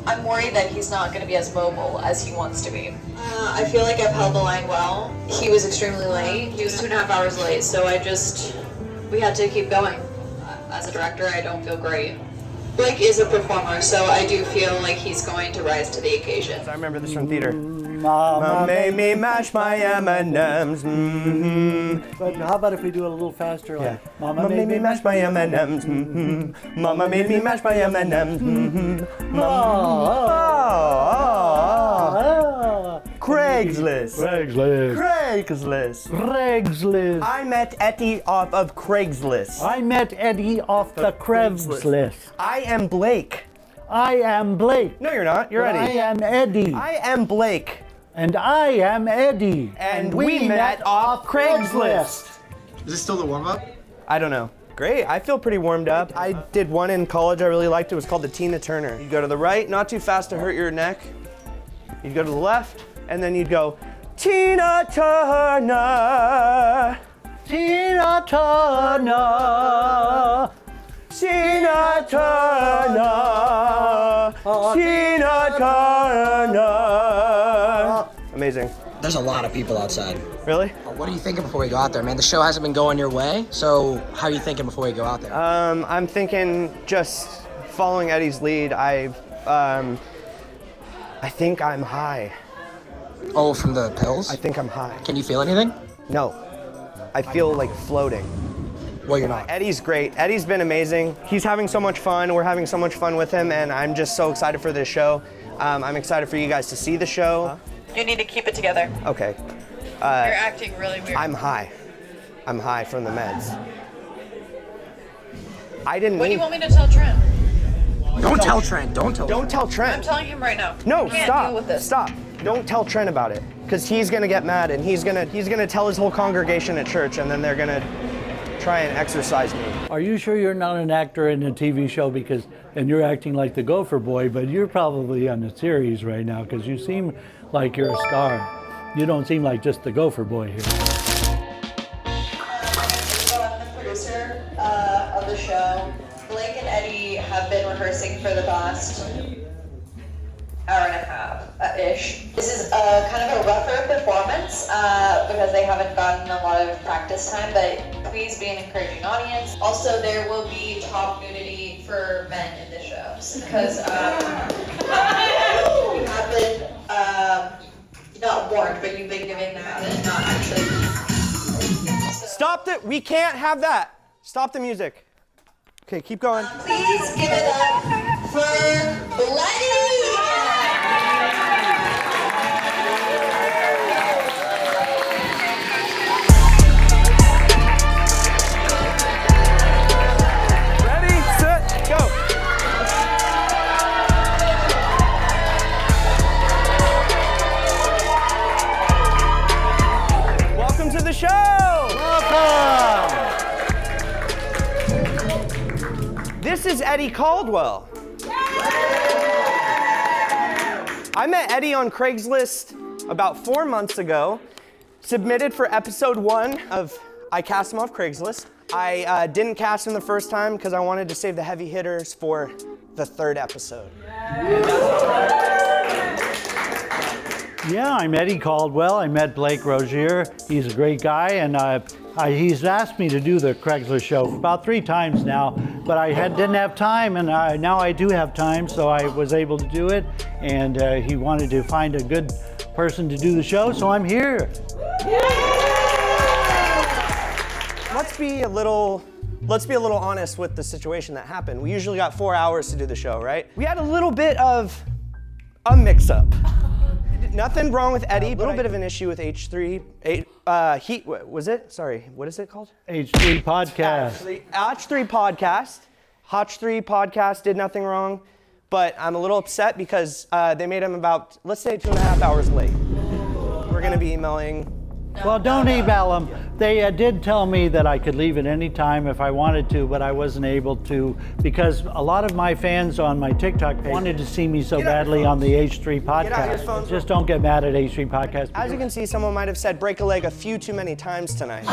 I'm worried that he's not going to be as mobile as he wants to be. I feel like I've held the line well. He was extremely late. He was 2.5 hours late, so we had to keep going. As a director, I don't feel great. Blake is a performer, so I do feel like he's going to rise to the occasion. I remember this from theater. Mama made me mash my M&Ms. But how about if we do it a little faster? Like, Mama made me mash my M&Ms. Mama made me mash my M&Ms. Craigslist. I met Eddie off of Craigslist. I met Eddie off the Craigslist. I am Blake. I am Blake. No, you're not. You're Eddie. I am Eddie. I am Blake. And I am Eddie. And we met off Craigslist. Is this still the warm-up? I don't know. Great. I feel pretty warmed up. I did one in college I really liked. It was called the Tina Turner. You'd go to the right, not too fast to hurt your neck. You'd go to the left, and then you'd go, Tina Turner. Tina Turner. Tina Turner. Tina Turner. Amazing. There's a lot of people outside. Really? What are you thinking before we go out there, man? The show hasn't been going your way, so how are you thinking before we go out there? I'm thinking just following Eddie's lead. I think I'm high. Oh, from the pills? I think I'm high. Can you feel anything? No. I feel like floating. Well, you're not. Eddie's great. Eddie's been amazing. He's having so much fun. We're having so much fun with him, and I'm just so excited for this show. I'm excited for you guys to see the show. You need to keep it together. Okay. You're acting really weird. I'm high. I'm high from the meds. I didn't What do mean... you want me to tell Trent? Don't tell Trent. Don't tell Don't tell Trent. I'm telling him right now. No, You can't stop. deal with this. Stop. Don't tell Trent about it, because he's gonna get mad and he's gonna tell his whole congregation at church, and then they're gonna try and exorcise me. Are you sure you're not an actor in a TV show and you're acting like the Gopher Boy, but you're probably on a series right now because you seem like you're a star. You don't seem like just the Gopher Boy here. I'm the producer of the show. Blake and Eddie have been rehearsing for the past hour and a half-ish. This is kind of a rougher performance because they haven't gotten a lot of practice time, but please be an encouraging audience. Also, there will be top nudity for men in the show because you have been not warned, but you've been given that and not actually. Stop it. We can't have that. Stop the music. Okay, keep going. Please give it up for Blake! Ready, set, go. Welcome to the show. Welcome. This is Eddie Caldwell. I met Eddie on Craigslist about 4 months ago, submitted for episode 1 of I Cast Him Off Craigslist. I didn't cast him the first time because I wanted to save the heavy hitters for the 3rd episode. Yeah, I'm Eddie Caldwell. I met Blake Rosier. He's a great guy, and he's asked me to do the Craigslist show about 3 times now, but I didn't have time, and now I do have time, so I was able to do it, and he wanted to find a good person to do the show, so I'm here. Let's be a little honest with the situation that happened. We usually got 4 hours to do the show, right? We had a little bit of a mix-up. Nothing wrong with Eddie, a little bit of an issue with H3. Was it? Sorry, what is it called? H3 Podcast. H3 Podcast. H3 Podcast did nothing wrong, but I'm a little upset because they made him about, let's say, 2.5 hours late. We're gonna be emailing. Well, don't email them. They did tell me that I could leave at any time if I wanted to, but I wasn't able to because a lot of my fans on my TikTok page wanted to see me so badly on the H3 Podcast. Just don't get mad at H3 Podcast. As you can see, someone might have said break a leg a few too many times tonight.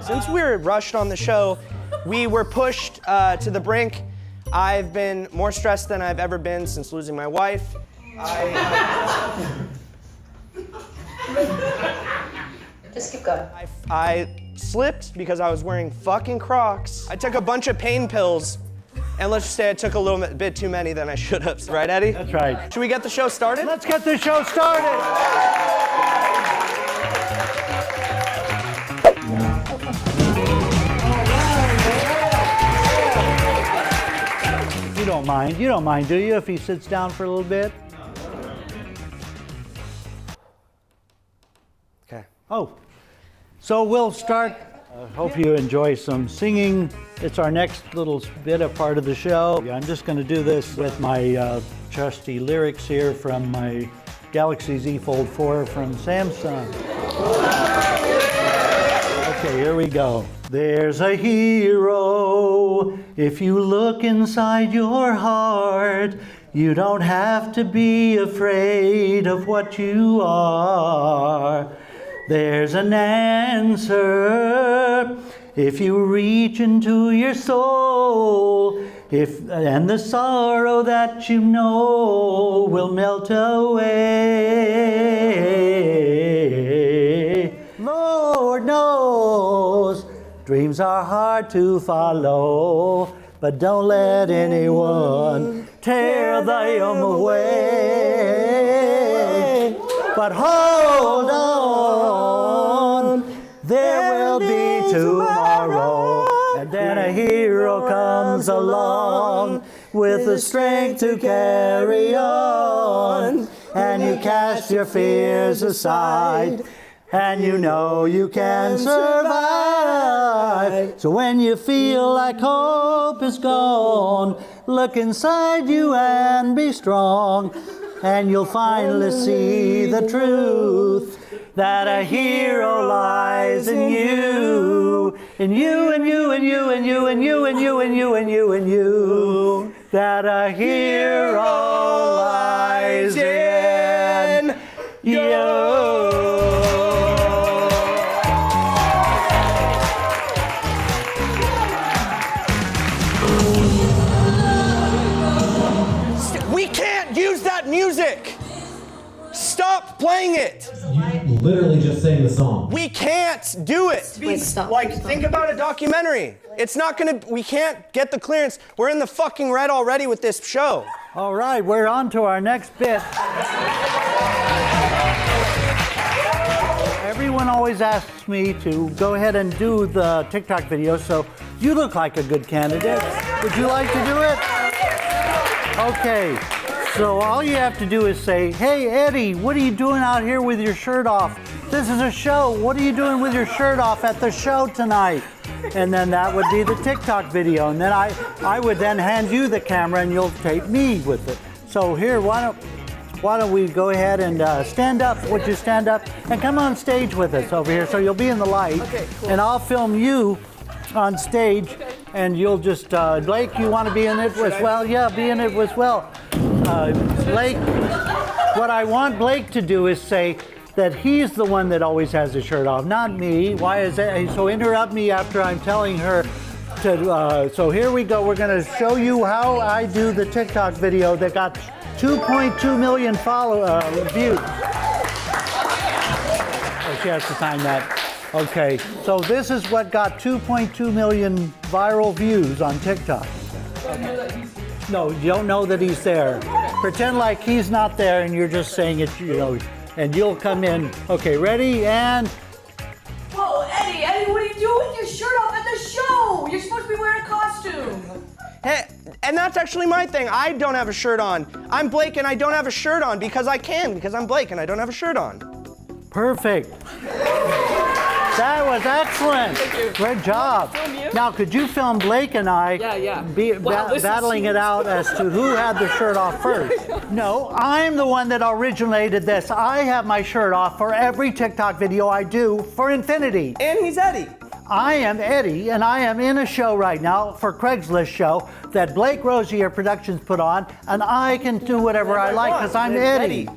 Since we were rushed on the show, we were pushed to the brink. I've been more stressed than I've ever been since losing my wife. Just keep going. I slipped because I was wearing fucking Crocs. I took a bunch of pain pills, and let's just say I took a little bit too many than I should have. Right, Eddie? That's right. Should we get the show started? Let's get the show started. You don't mind, do you, if he sits down for a little bit? Okay. Oh, so we'll start. I hope you enjoy some singing. It's our next little bit of part of the show. I'm just going to do this with my trusty lyrics here from my Galaxy Z Fold 4 from Samsung. Okay, here we go. There's a hero if you look inside your heart. You don't have to be afraid of what you are. There's an answer if you reach into your soul. And the sorrow that you know will melt away. Dreams are hard to follow, but don't let anyone tear them away. But hold on, there will be tomorrow, and then a hero comes along with the strength to carry on, and you cast your fears aside, and you know you can survive. So when you feel like hope is gone, look inside you and be strong, and you'll finally see the truth, that a hero lies in you, in you, and you, and you, and you, and you, and you, and you, and you, and you, that a hero lies in you. We can't use that music. Stop playing it. You literally just sang the song. We can't do it. Wait, stop. Think about a documentary. It's not gonna, we can't get the clearance. We're in the fucking red already with this show. All right, we're on to our next bit. Everyone always asks me to go ahead and do the TikTok video, so you look like a good candidate. Would you like to do it? Okay, so all you have to do is say, hey, Eddie, what are you doing out here with your shirt off? This is a show. What are you doing with your shirt off at the show tonight? And then that would be the TikTok video. And then I would then hand you the camera and you'll tape me with it. So here, why don't we go ahead and stand up? Would you stand up and come on stage with us over here? So you'll be in the light. Okay, cool. And I'll film you on stage, and you'll just, Blake, you want to be in it as well? Yeah, be in it as well. Blake, what I want Blake to do is say that he's the one that always has his shirt off, not me. Why is that? So interrupt me after I'm telling her to, so here we go. We're going to show you how I do the TikTok video that got 2.2 million views. Oh, she has to sign that. Okay, so this is what got 2.2 million viral views on TikTok. No, you don't know that he's there. Pretend like he's not there and you're just saying it, you know, and you'll come in. Okay, ready? And... Whoa, Eddie, what are you doing with your shirt off at the show? You're supposed to be wearing a costume. Hey, and that's actually my thing. I don't have a shirt on. I'm Blake and I don't have a shirt on because I can, because I'm Blake and I don't have a shirt on. Perfect. That was excellent. Thank you. Great job. Now, could you film Blake and I battling it out as to who had the shirt off first? No, I'm the one that originated this. I have my shirt off for every TikTok video I do for infinity. And he's Eddie. I am Eddie, and I am in a show right now for Craigslist show that Blake Rosier Productions put on, and I can do whatever I like because I'm Eddie.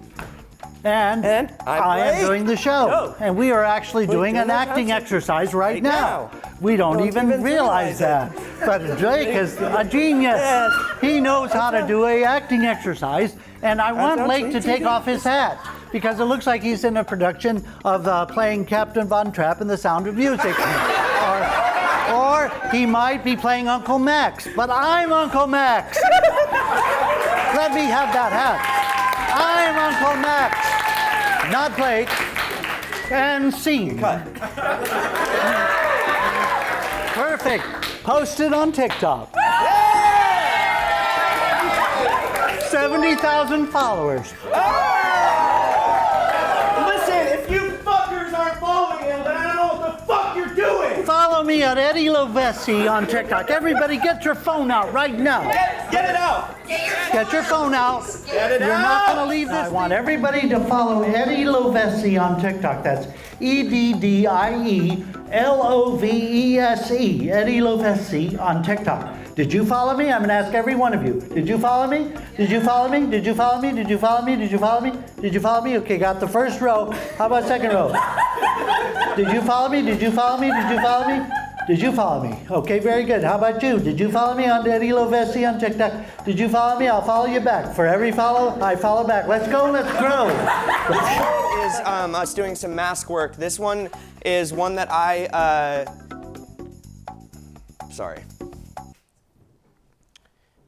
And I am doing the show. And we are actually doing an acting exercise right now. We don't even realize that. But Blake is a genius. Yes. He knows how to do an acting exercise. And I want Blake to take off his hat because it looks like he's in a production of playing Captain Von Trapp in The Sound of Music. Or he might be playing Uncle Max. But I'm Uncle Max. Let me have that hat. I'm Uncle Max, not Blake, and scene. Cut. Perfect. Post it on TikTok. 70,000 followers. Listen, if you fuckers aren't following him, then I don't know what the fuck you're doing. Follow me at Eddie Lovesi on TikTok. Everybody get your phone out right now. Get it out. Get your phone out. Get it You're out. not going to leave this. I want everybody to follow Eddie Lovesi on TikTok. That's EDDIELOVESE. Eddie Lovesi on TikTok. Did you follow me? I'm going to ask every one of you. Did you follow me? Did you follow me? Did you follow me? Did you follow me? Did you follow me? Did you follow me? Okay, got the first row. How about second row? Did you follow me? Did you follow me? Did you follow me? Did you follow me? Okay, very good. How about you? Did you follow me on Eddie Lovesi on TikTok? Did you follow me? I'll follow you back. For every follow, I follow back. Let's go, let's grow. Is us doing some mask work. This one is one that I sorry.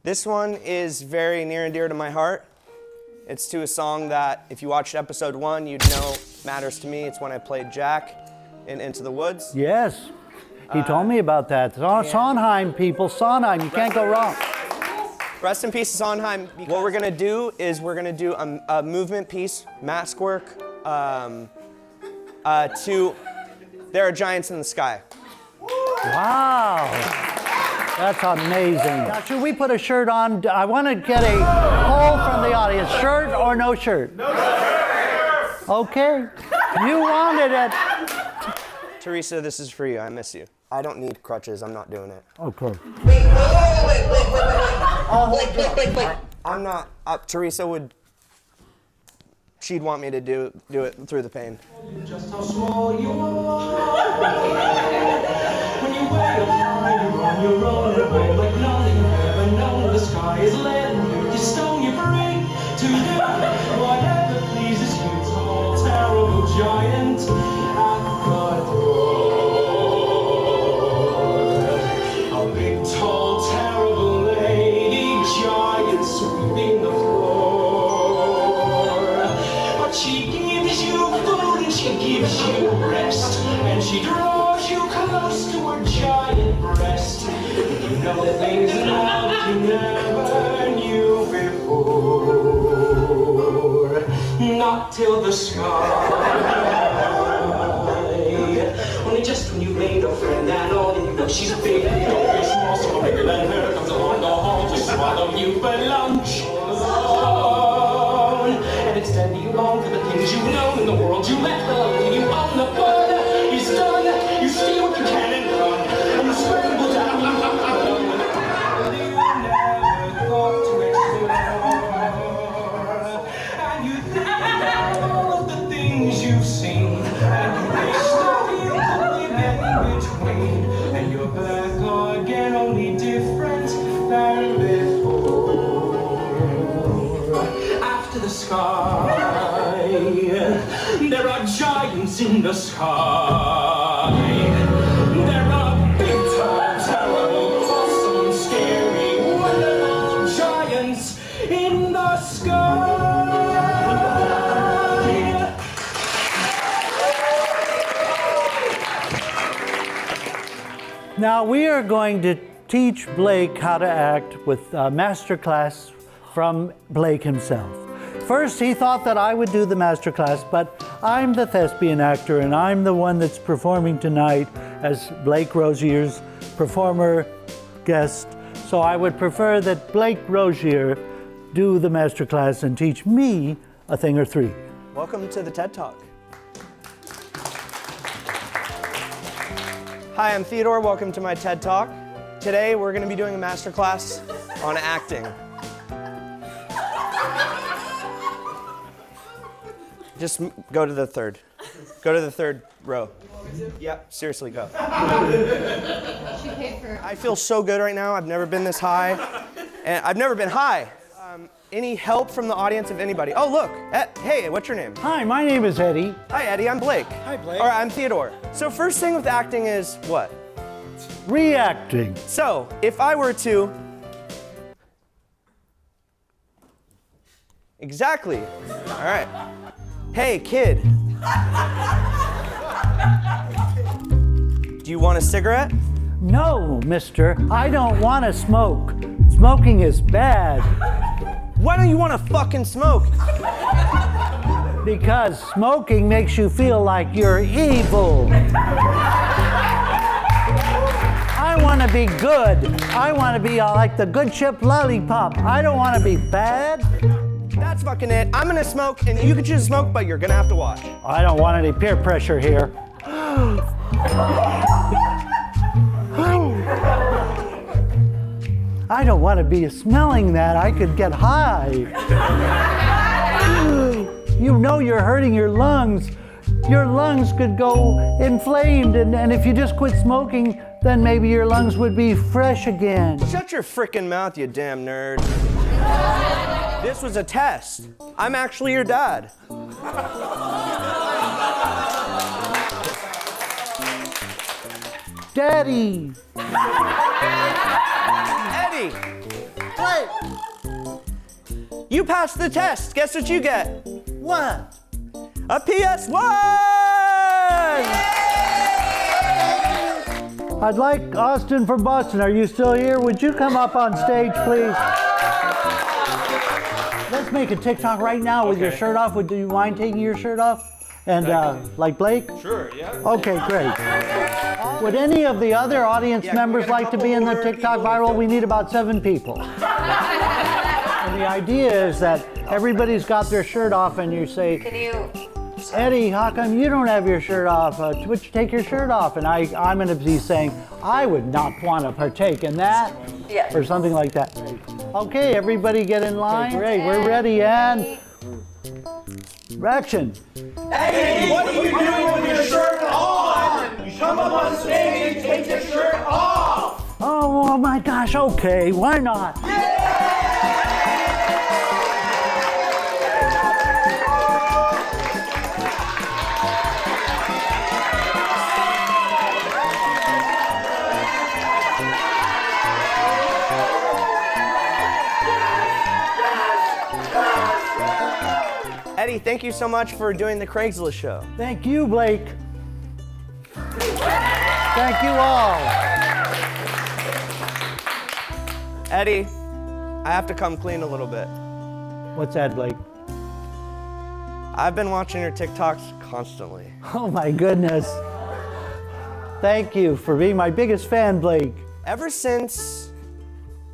This one is very near and dear to my heart. It's to a song that, if you watched episode 1, you'd know matters to me. It's when I played Jack in Into the Woods. Yes, he told me about that. Sondheim, people, Sondheim, you can't go wrong. Rest in peace, Sondheim. What we're gonna do is we're gonna do a movement piece, mask work, to There Are Giants in the Sky. Wow, that's amazing. Now, should we put a shirt on? I want to get a poll from the audience. Shirt or no shirt? No shirt. Okay, you wanted it. Teresa, this is for you. I miss you. I don't need crutches. I'm not doing it. Okay. Wait. I'm not. Teresa would. She'd want me to do it through the pain. Just how small you are. When you wait up high, you're on your own and away like nothing you've ever known. The sky is lead, you stone, you're free to do whatever pleases you. Tall, terrible giant at the door. A big, tall, terrible lady giant sweeping the floor. But she gives you food and she gives you rest, and she draws you close to her giant breast. You know things now you never knew before. Not till the sky. Only just when you made a friend and all you know she's big, you're small, so bigger than her comes along the hall to swallow you for lunch alone. And instead you long for the things you know in the world you let go. You own the fun is done. You steal what you can and run, and you scramble down. You never thought to explore, and you think about all of the things you've seen, and you wish that you could live in between, and you're back again, only different than before. After the sky, there are giants in the sky. There are big, tall, terrible, awesome, scary, wonderful giants in the sky. Now we are going to teach Blake how to act with a master class from Blake himself. First, he thought that I would do the master class, but I'm the thespian actor and I'm the one that's performing tonight as Blake Rosier's performer guest. So I would prefer that Blake Rosier do the master class and teach me a thing or three. Welcome to the TED Talk. Hi, I'm Theodore. Welcome to my TED Talk. Today we're going to be doing a master class on acting. Just go to the third. Go to the third row. Yep, seriously, go. I feel so good right now. I've never been this high. And I've never been high. Any help from the audience of anybody? Oh, look. Hey, what's your name? Hi, my name is Eddie. Hi, Eddie. I'm Blake. Hi, Blake. All right, I'm Theodore. So first thing with acting is what? Reacting. So if I were to... Exactly. All right. Hey, kid. Do you want a cigarette? No, mister. I don't want to smoke. Smoking is bad. Why don't you want to fucking smoke? Because smoking makes you feel like you're evil. I want to be good. I want to be like the good chip lollipop. I don't want to be bad. That's fucking it. I'm gonna smoke, and you can choose to smoke, but you're gonna have to watch. I don't want any peer pressure here. I don't want to be smelling that. I could get high. You know you're hurting your lungs. Your lungs could go inflamed, and if you just quit smoking, then maybe your lungs would be fresh again. Shut your frickin' mouth, you damn nerd. This was a test. I'm actually your dad. Daddy. Eddie. Blake. You passed the test. Guess what you get? What? A PS1! I'd like Austin from Boston. Are you still here? Would you come up on stage, please? Let's make a TikTok right now with your shirt off. Do you mind taking your shirt off? And like Blake? Sure, yeah. Okay, great. Would any of the other audience members like to be in the TikTok viral? We need about 7 people. And the idea is that everybody's got their shirt off and you say, Can you? Eddie, how come you don't have your shirt off? Would you take your shirt off? And I'm going to be saying, I would not want to partake in that. Yeah. Or something like that. Okay, everybody get in line. Great, we're ready and action. Hey, what are you doing with your shirt on? You come up on stage and take your shirt off. Oh my gosh, okay, why not? Eddie, thank you so much for doing the Craigslist show. Thank you, Blake. Thank you all. Eddie, I have to come clean a little bit. What's that, Blake? I've been watching your TikToks constantly. Oh my goodness. Thank you for being my biggest fan, Blake. Ever since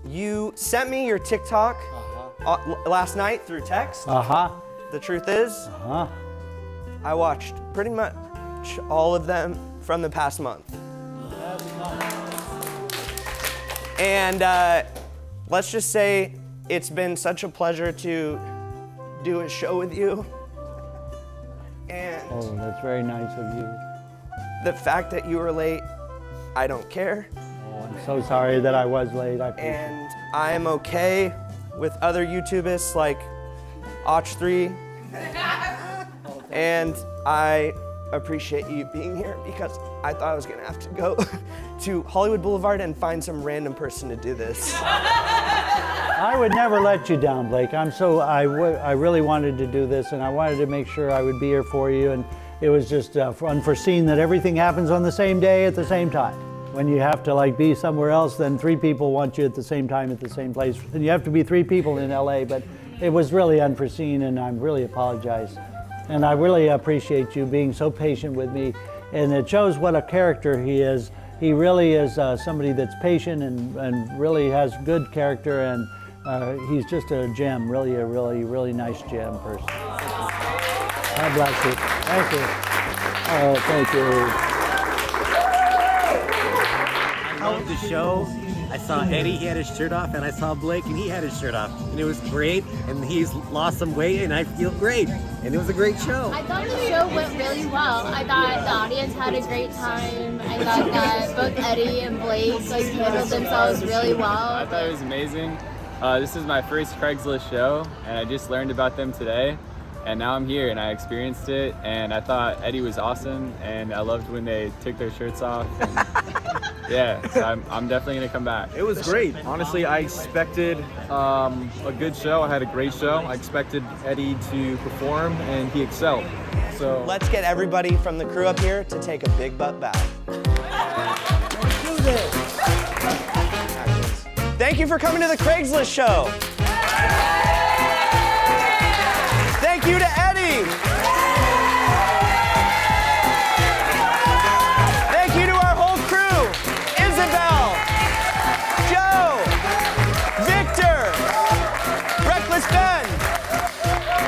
you sent me your TikTok last night through text, the truth is, I watched pretty much all of them from the past month. And let's just say it's been such a pleasure to do a show with you. And oh, that's very nice of you. the fact that you were late, I don't care. Oh, I'm so sorry that I was late. I appreciate it. And I am okay with other YouTubers like Och3. And I appreciate you being here because I thought I was gonna have to go to Hollywood Boulevard and find some random person to do this. I would never let you down, Blake. I really wanted to do this, and I wanted to make sure I would be here for you, and it was just unforeseen that everything happens on the same day at the same time. When you have to like be somewhere else, then 3 people want you at the same time at the same place, and you have to be 3 people in LA, but it was really unforeseen, and I really apologize. And I really appreciate you being so patient with me, and it shows what a character he is. He really is somebody that's patient and really has good character, and he's just a gem, really a really nice gem person. God bless you. Thank you. Oh, thank you. I loved the show. I saw Eddie, he had his shirt off, and I saw Blake, and he had his shirt off. And it was great, and he's lost some weight, and I feel great. And it was a great show. I thought the show went really well. I thought the audience had a great time. I thought that both Eddie and Blake handled themselves really well. I thought it was amazing. This is my first Craigslist show, and I just learned about them today. And now I'm here, and I experienced it, and I thought Eddie was awesome, and I loved when they took their shirts off. Yeah, so I'm definitely gonna come back. It was great. Honestly, I expected a good show. I had a great show. I expected Eddie to perform, and he excelled. So let's get everybody from the crew up here to take a big butt bow. Let's do this. Thank you for coming to the Craigslist show. Thank you to Eddie. Thank you to our whole crew. Isabel, Joe, Victor, Reckless Ben,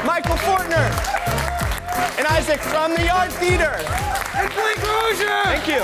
Michael Fortner, and Isaac from the Yard Theater. And Blake Rosier! Thank you.